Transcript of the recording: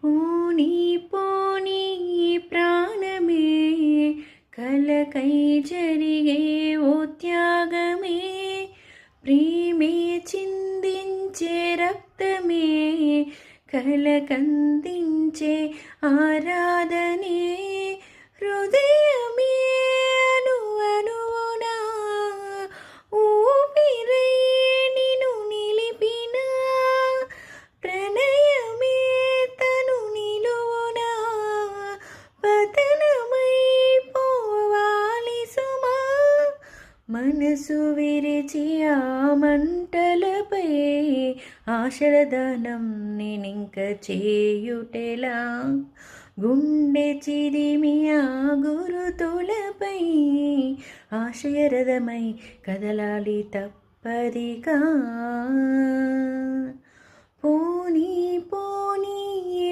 పోనీ పోనీ ప్రాణమే కలకై జరిగే ఓ త్యాగమే ప్రేమే చిందించే రక్తమే కలకందించే ఆరాధనే హృదయమే అను అనువునా ఊపిరై నిన్ను నిలిపిన ప్రణయమే తను నిలువునా పతనమై పోవాలి సుమా మనసు విరిచి ఆ మంటలపై ఆశల దానం నేనింక చేయుటెలా గుండె చిదిమి ఆ గురుతులపై ఆశయరథమై కదలాలి తప్పదిగా పోనీ